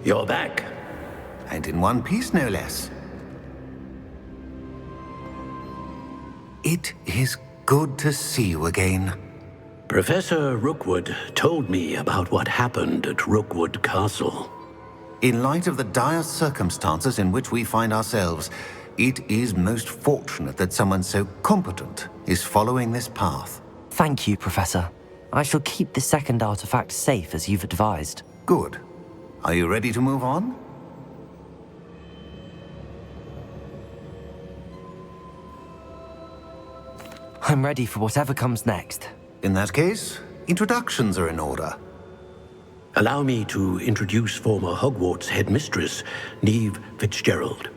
You're back. And in one piece, no less. It is good to see you again. Professor Rookwood told me about what happened at Rookwood Castle. In light of the dire circumstances in which we find ourselves, it is most fortunate that someone so competent is following this path. Thank you, Professor. I shall keep the second artifact safe as you've advised. Good. Are you ready to move on? I'm ready for whatever comes next. In that case, introductions are in order. Allow me to introduce former Hogwarts headmistress, Neve Fitzgerald.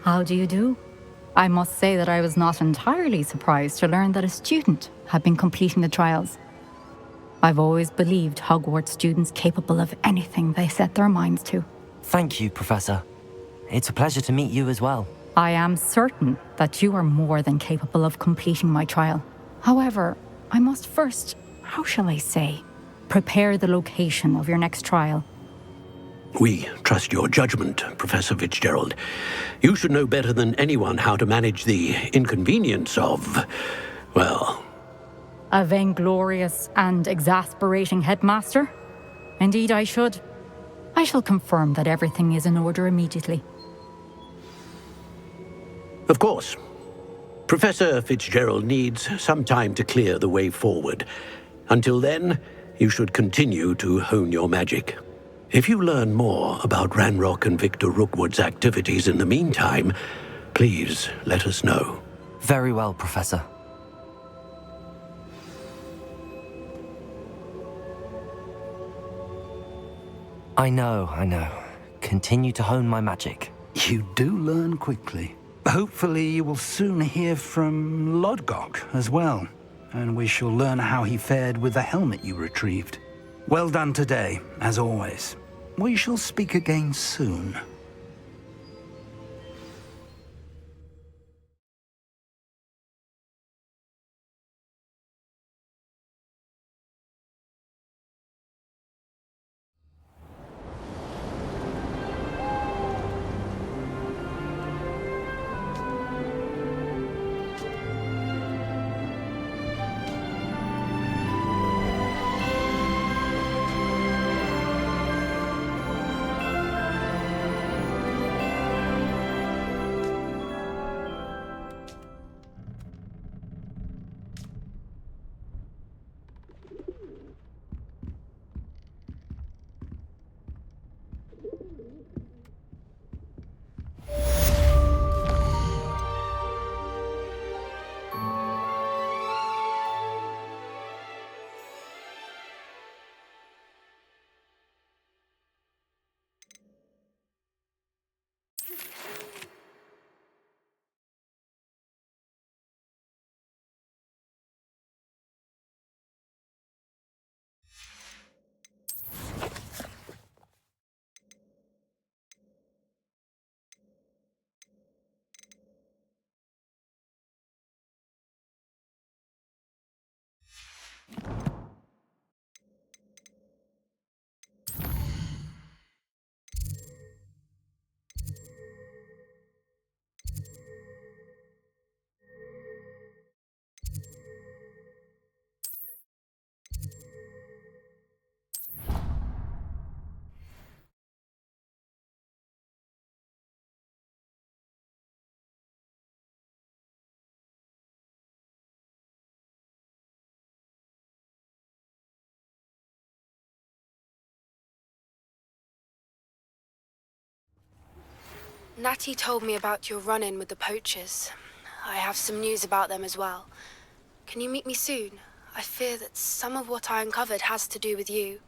How do you do? I must say that I was not entirely surprised to learn that a student had been completing the trials. I've always believed Hogwarts students capable of anything they set their minds to. Thank you, Professor. It's a pleasure to meet you as well. I am certain that you are more than capable of completing my trial. However, I must first, how shall I say, prepare the location of your next trial. We trust your judgment, Professor Fitzgerald. You should know better than anyone how to manage the inconvenience of, well... A vainglorious and exasperating headmaster? Indeed I should. I shall confirm that everything is in order immediately. Of course. Professor Fitzgerald needs some time to clear the way forward. Until then, you should continue to hone your magic. If you learn more about Ranrock and Victor Rookwood's activities in the meantime, please let us know. Very well, Professor. I know. Continue to hone my magic. You do learn quickly. Hopefully you will soon hear from Lodgok as well, and we shall learn how he fared with the helmet you retrieved. Well done today, as always. We shall speak again soon. Natty told me about your run-in with the poachers. I have some news about them as well. Can you meet me soon? I fear that some of what I uncovered has to do with you.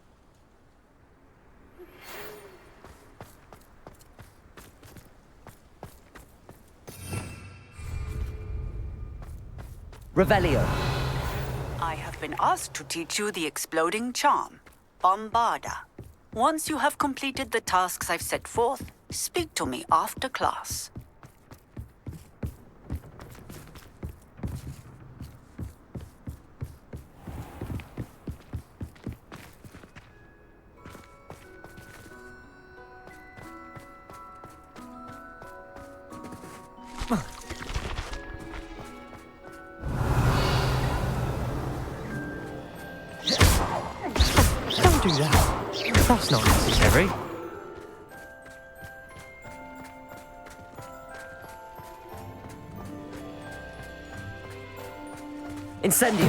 Revelio. I have been asked to teach you the exploding charm, Bombarda. Once you have completed the tasks I've set forth, speak to me after class. Don't do that. That's not necessary. Incendio.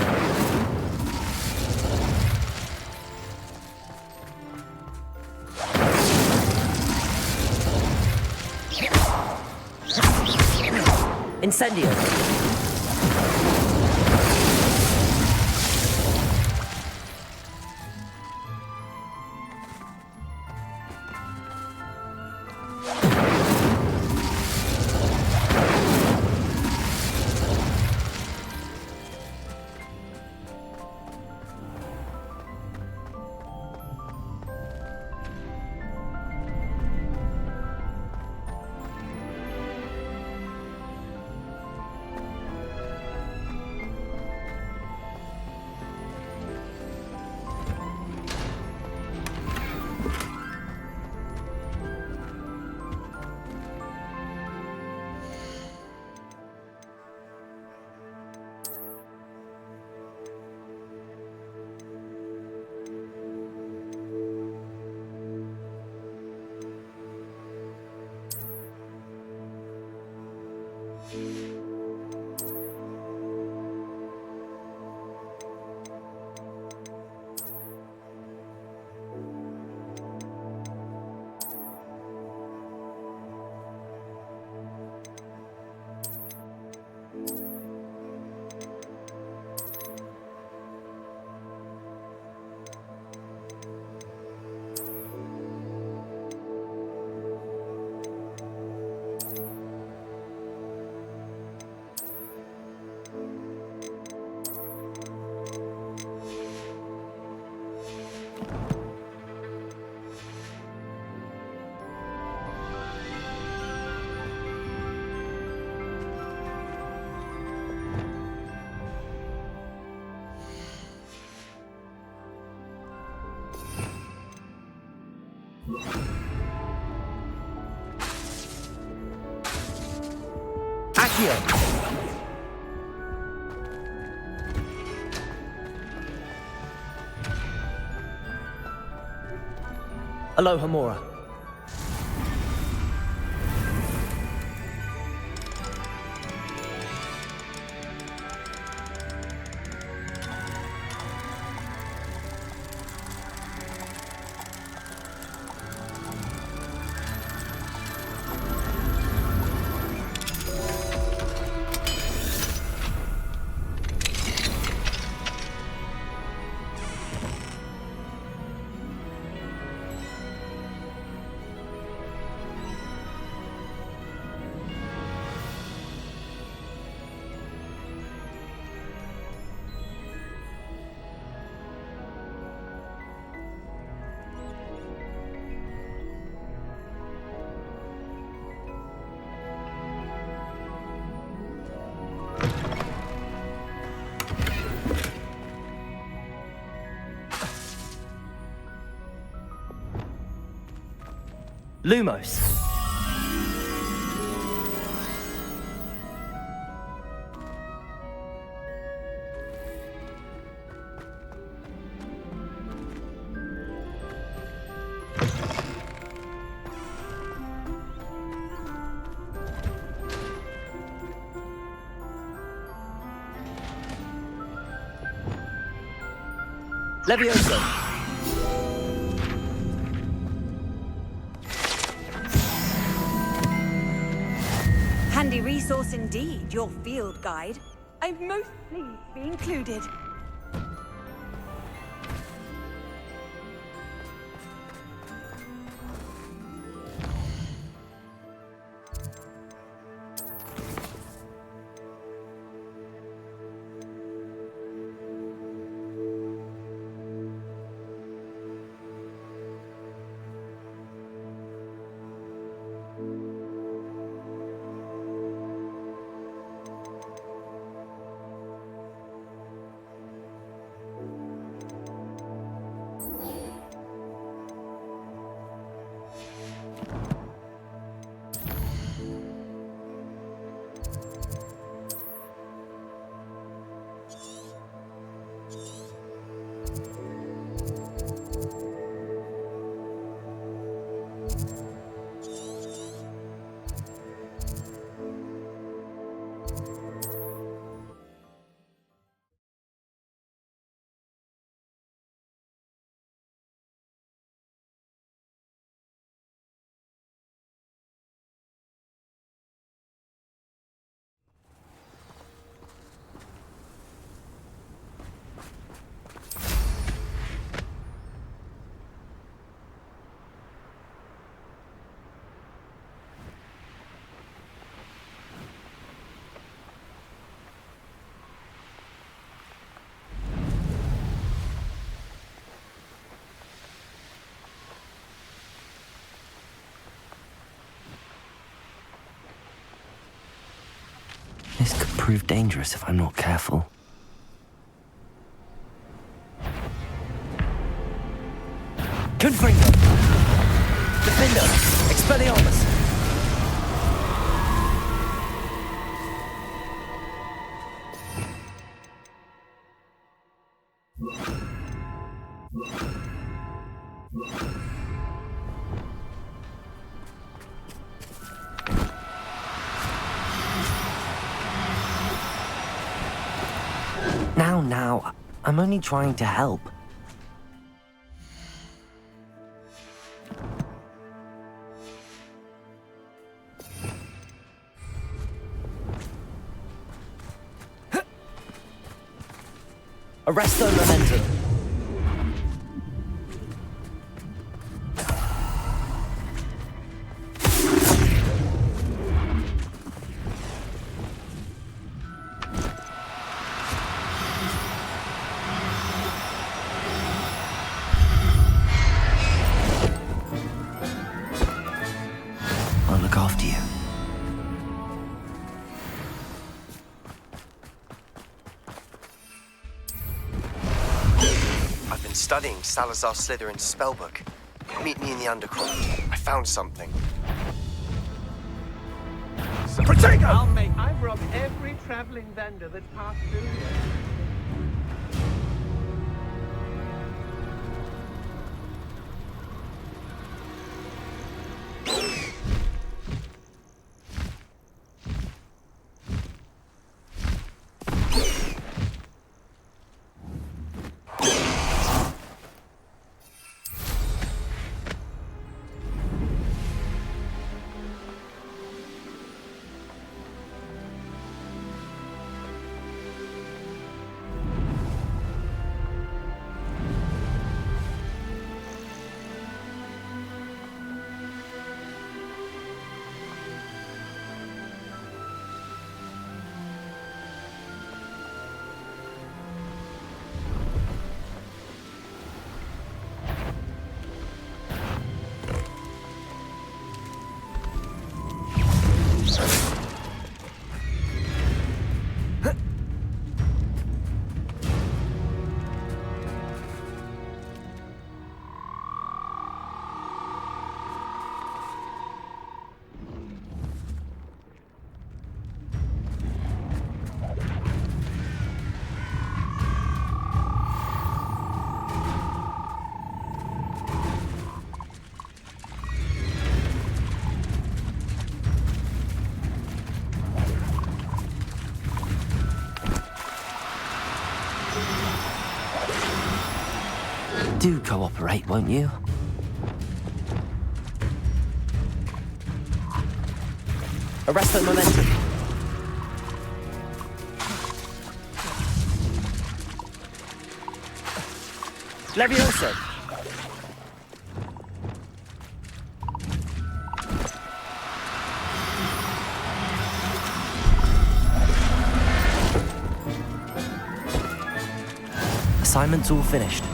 Incendio. Accio! Aloha Mora. Lumos. Levioso. Handy resource indeed, your field guide. I'm most pleased to be included. This could prove dangerous if I'm not careful. Confringo! Defender! Expelliarmus! Now, I'm only trying to help. Arresto momentum. I'll look after you. I've been studying Salazar Slytherin's spellbook. Meet me in the Undercroft. I found something. I've robbed every traveling vendor that's passed through here. Do cooperate, won't you? Arrest that momentum. Levioso. Assignment's all finished.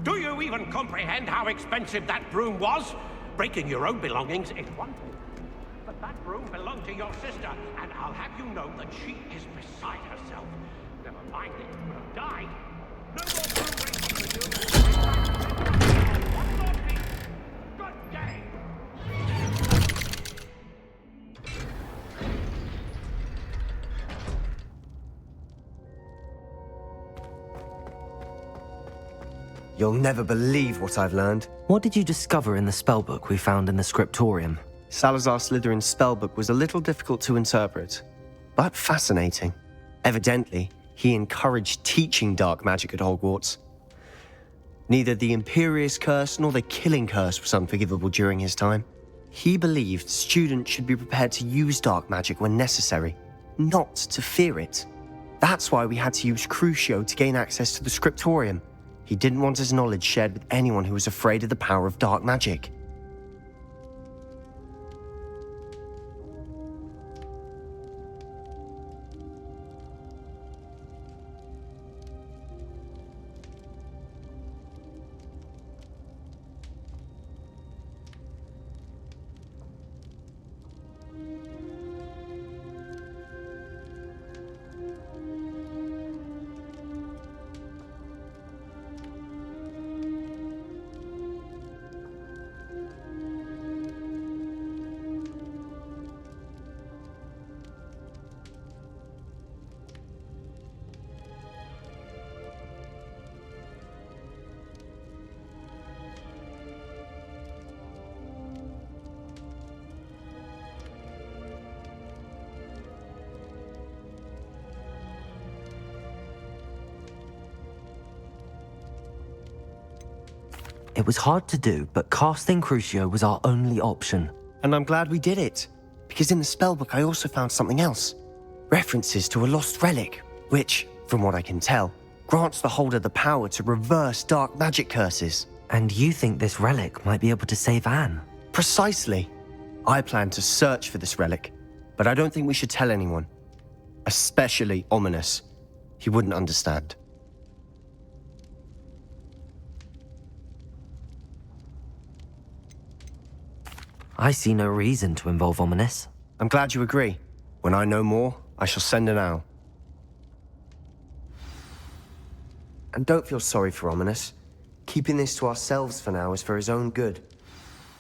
Do you even comprehend how expensive that broom was? Breaking your own belongings is one thing, but that broom belonged to your sister, and I'll have you know that she is beside herself. Never mind that you would have died. No more broom racing for you. One more piece. Good day. You'll never believe what I've learned. What did you discover in the spellbook we found in the scriptorium? Salazar Slytherin's spellbook was a little difficult to interpret, but fascinating. Evidently, he encouraged teaching dark magic at Hogwarts. Neither the Imperious Curse nor the Killing Curse was unforgivable during his time. He believed students should be prepared to use dark magic when necessary, not to fear it. That's why we had to use Crucio to gain access to the scriptorium. He didn't want his knowledge shared with anyone who was afraid of the power of dark magic. It was hard to do, but casting Crucio was our only option. And I'm glad we did it, because in the spellbook I also found something else. References to a lost relic, which, from what I can tell, grants the holder the power to reverse dark magic curses. And you think this relic might be able to save Anne? Precisely. I plan to search for this relic, but I don't think we should tell anyone. Especially Ominous. He wouldn't understand. I see no reason to involve Ominous. I'm glad you agree. When I know more, I shall send an owl. And don't feel sorry for Ominous. Keeping this to ourselves for now is for his own good.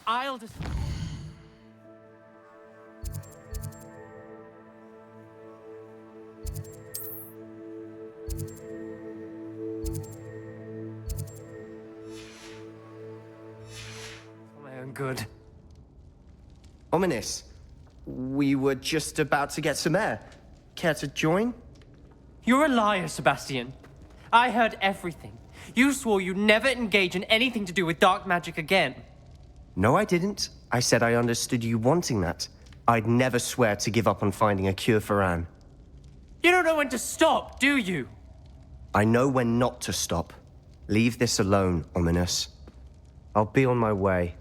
I'll just... For my own good. Ominous, we were just about to get some air. Care to join? You're a liar, Sebastian. I heard everything. You swore you'd never engage in anything to do with dark magic again. No, I didn't. I said I understood you wanting that. I'd never swear to give up on finding a cure for Anne. You don't know when to stop, do you? I know when not to stop. Leave this alone, Ominous. I'll be on my way.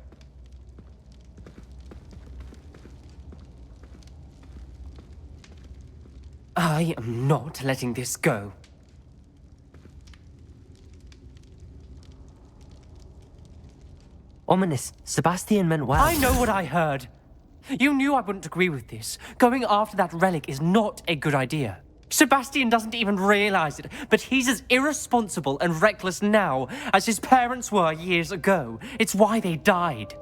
I am not letting this go. Ominous, Sebastian meant well. I know what I heard. You knew I wouldn't agree with this. Going after that relic is not a good idea. Sebastian doesn't even realize it, but he's as irresponsible and reckless now as his parents were years ago. It's why they died.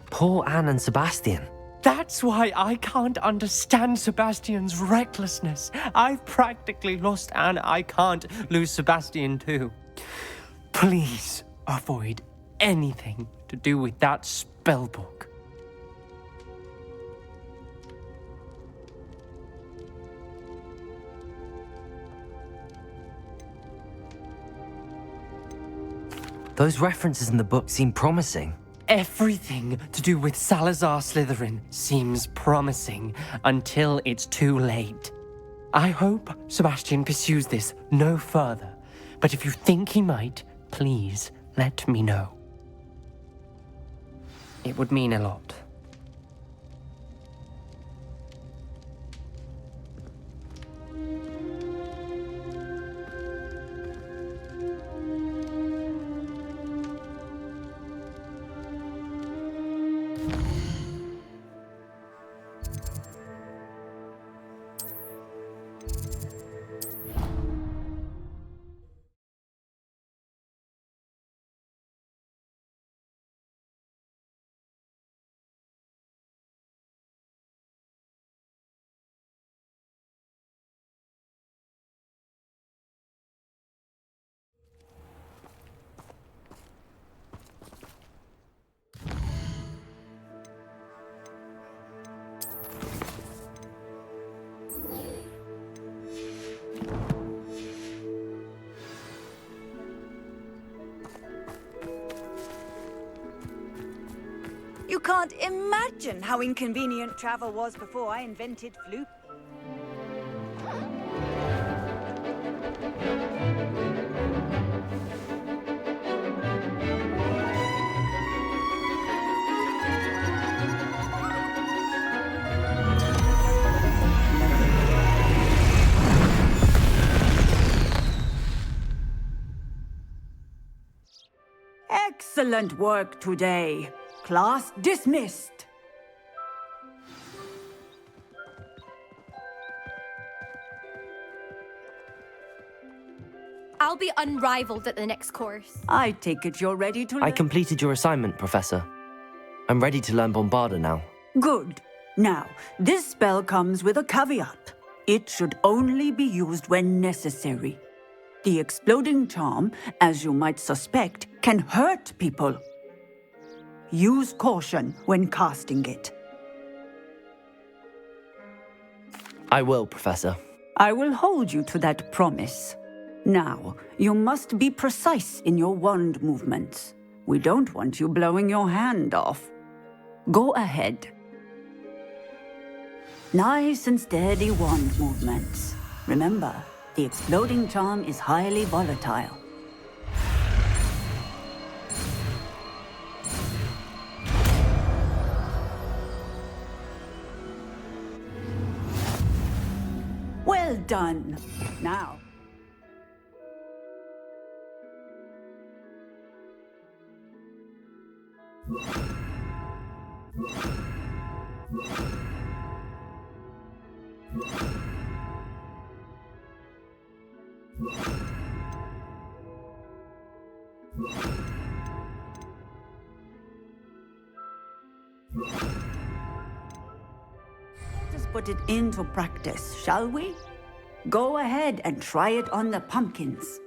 Poor Anne and Sebastian. That's why I can't understand Sebastian's recklessness. I've practically lost Anne. I can't lose Sebastian too. Please avoid anything to do with that spellbook. Those references in the book seem promising. Everything to do with Salazar Slytherin seems promising until it's too late. I hope Sebastian pursues this no further, but if you think he might, please let me know. It would mean a lot. can't imagine how inconvenient travel was before I invented Floop. Excellent work today. Class dismissed. I'll be unrivaled at the next course. I take it you're ready to I completed your assignment, Professor. I'm ready to learn Bombarda now. Good. Now, this spell comes with a caveat. It should only be used when necessary. The exploding charm, as you might suspect, can hurt people. Use caution when casting it. I will, Professor. I will hold you to that promise. Now, you must be precise in your wand movements. We don't want you blowing your hand off. Go ahead. Nice and steady wand movements. Remember, the exploding charm is highly volatile. Well done. Now. Let's put it into practice, shall we? Go ahead and try it on the pumpkins.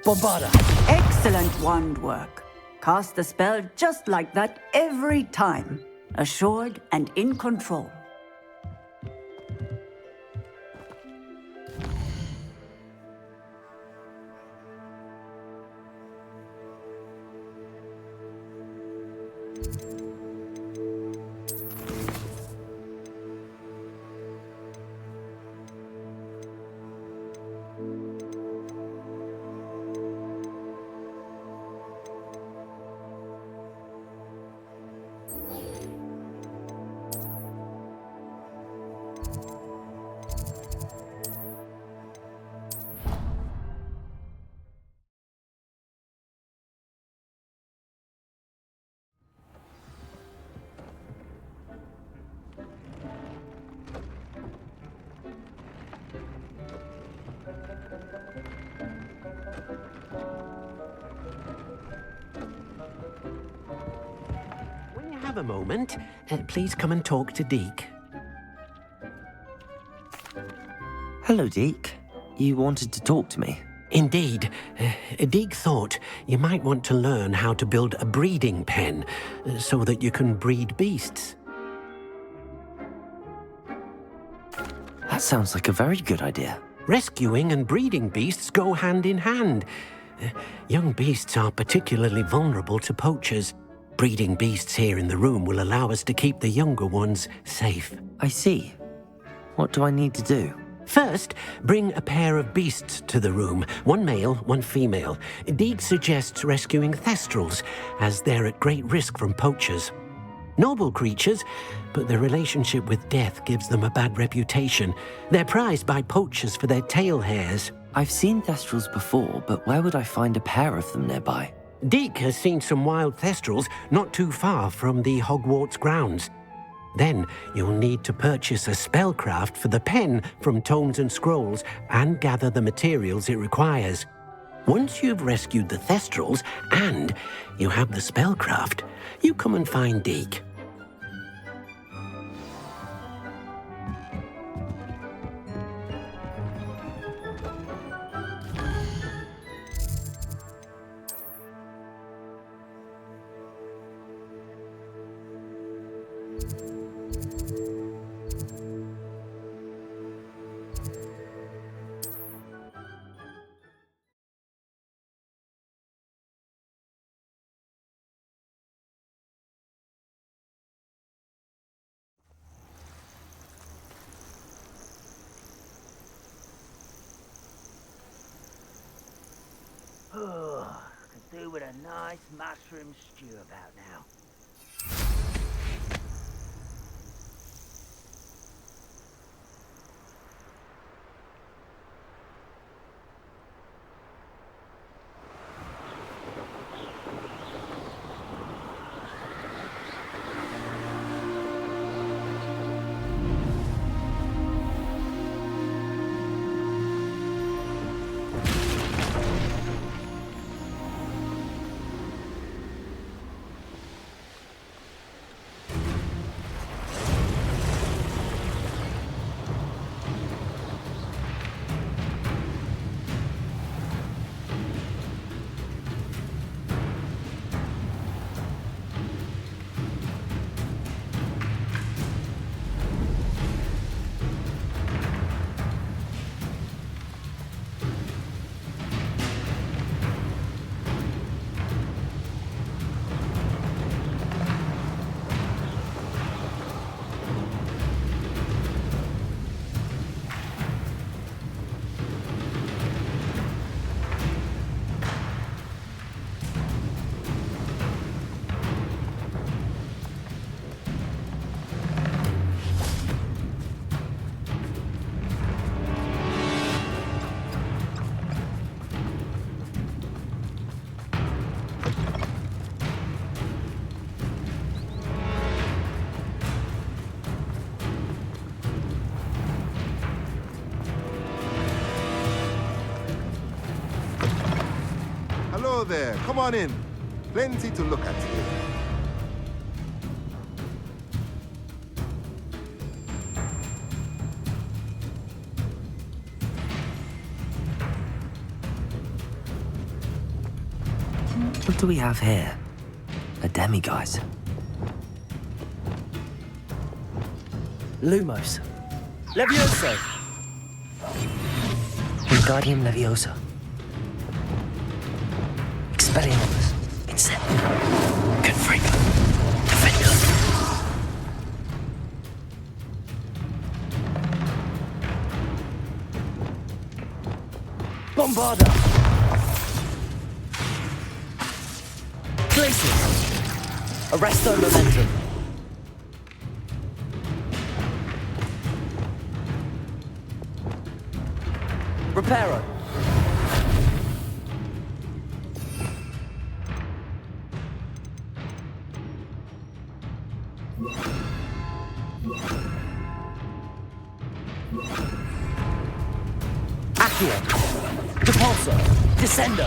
Bombarda! Excellent wand work. Cast the spell just like that every time. Assured and in control. When you have a moment, please come and talk to Deke. Hello, Deke. You wanted to talk to me? Indeed. Deke thought you might want to learn how to build a breeding pen so that you can breed beasts. That sounds like a very good idea. Rescuing and breeding beasts go hand in hand. Young beasts are particularly vulnerable to poachers. Breeding beasts here in the room will allow us to keep the younger ones safe. I see. What do I need to do? First, bring a pair of beasts to the room. One male, one female. Deke suggests rescuing thestrals, as they're at great risk from poachers. Noble creatures, but their relationship with death gives them a bad reputation. They're prized by poachers for their tail hairs. I've seen thestrals before, but where would I find a pair of them nearby? Deke has seen some wild thestrals not too far from the Hogwarts grounds. Then you'll need to purchase a spellcraft for the pen from Tomes and Scrolls and gather the materials it requires. Once you've rescued the thestrals and you have the spellcraft, you come and find Deke. Could do with a nice mushroom stew about now. Hello there, come on in. Plenty to look at here. What do we have here? A demiguise. Lumos. Levioso! Wingardium Leviosa. Expelliarmus. Incendio. Confringo. Defender. Bombarda. Glacius. Arresto Momentum. Reparo. Accio. Repulsor. Descendo.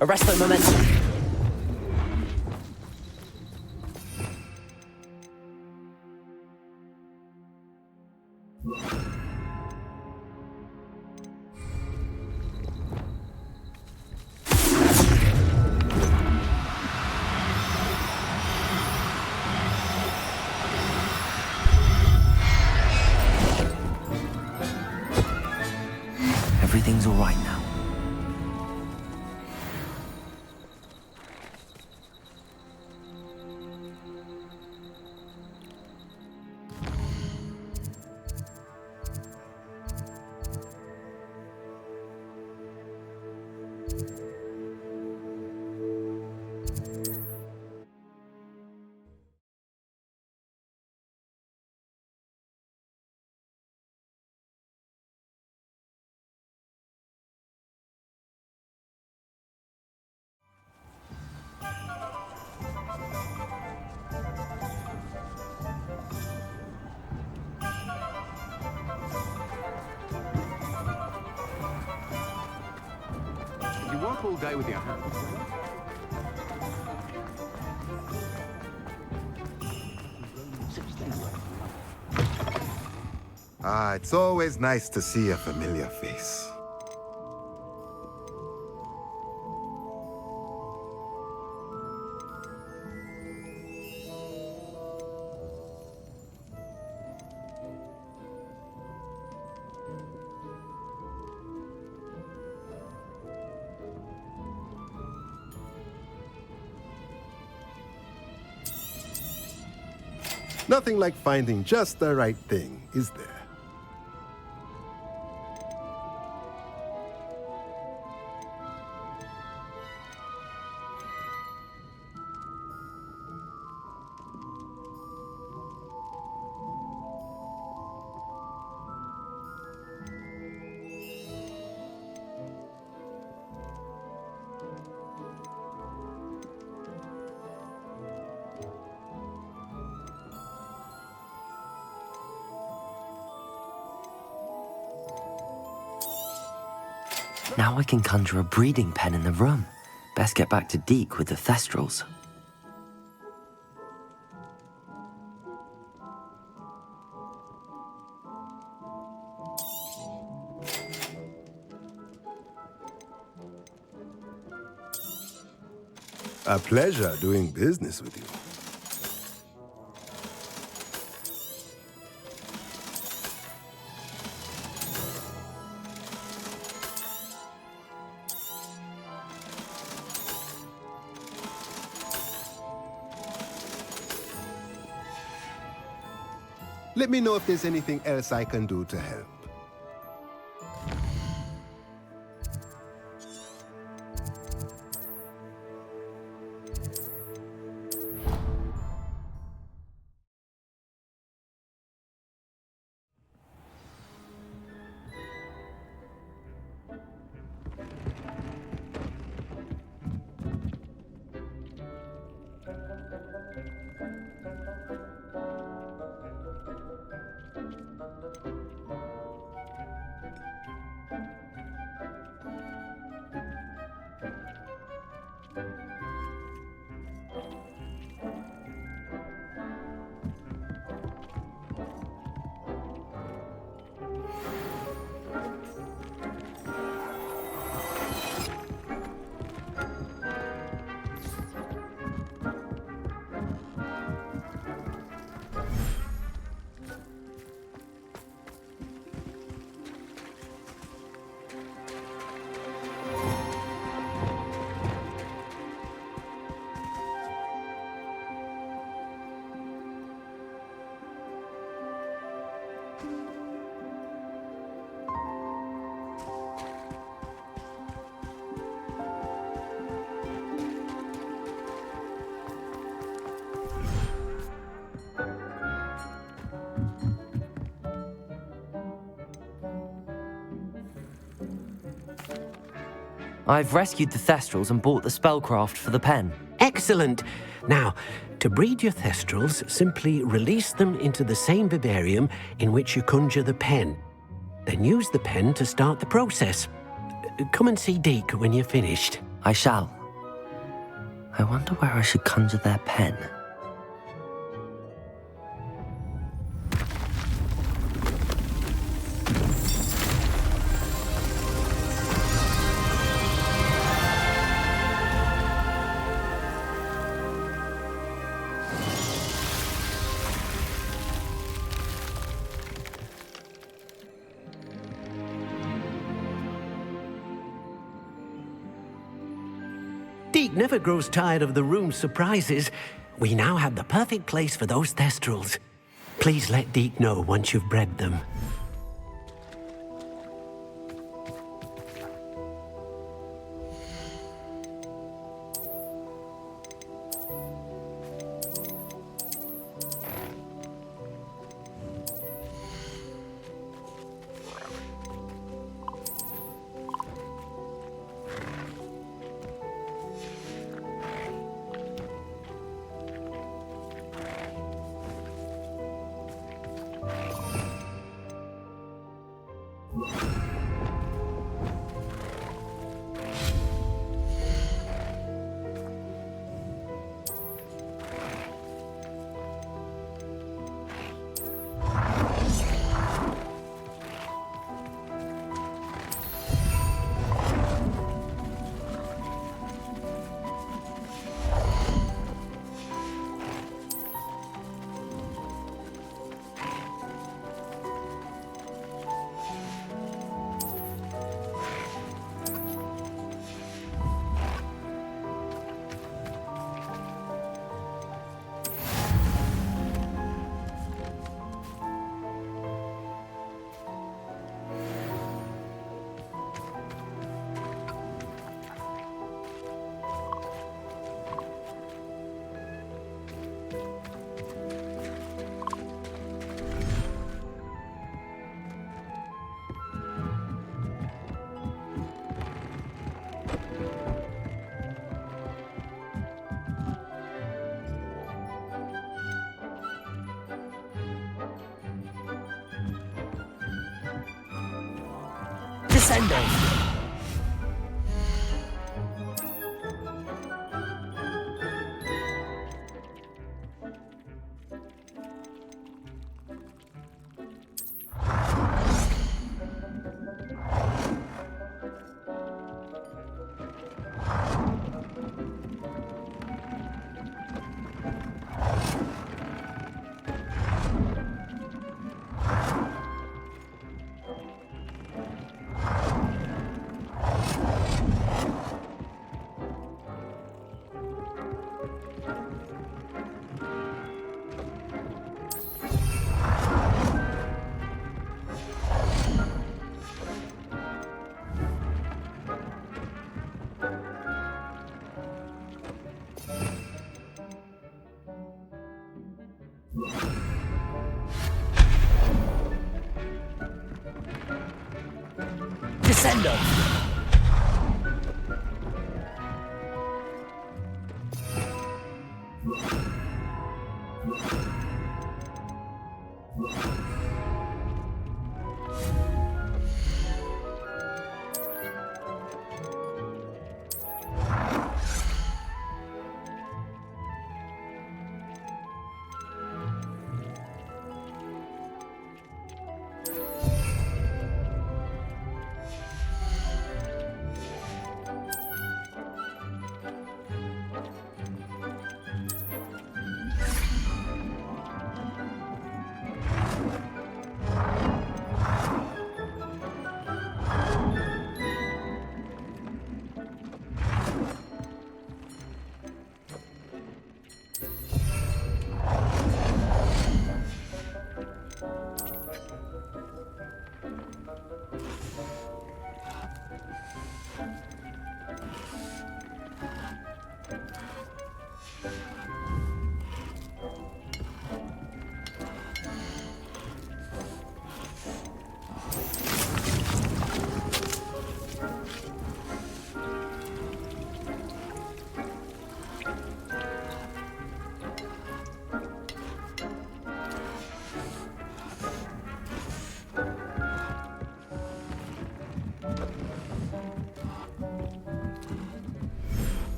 Arresto momentum. Everything's all right now. You walk all day with your hands. Ah, it's always nice to see a familiar face. Nothing like finding just the right thing, is there? Now I can conjure a breeding pen in the room. Best get back to Deke with the Thestrals. A pleasure doing business with you. Let me know if there's anything else I can do to help. I've rescued the Thestrals and bought the spellcraft for the pen. Excellent. Now, to breed your Thestrals, simply release them into the same vivarium in which you conjure the pen. Then use the pen to start the process. Come and see Deke when you're finished. I shall. I wonder where I should conjure their pen. Deke never grows tired of the room's surprises. We now have the perfect place for those thestrals. Please let Deke know once you've bred them. Descending! Descendo!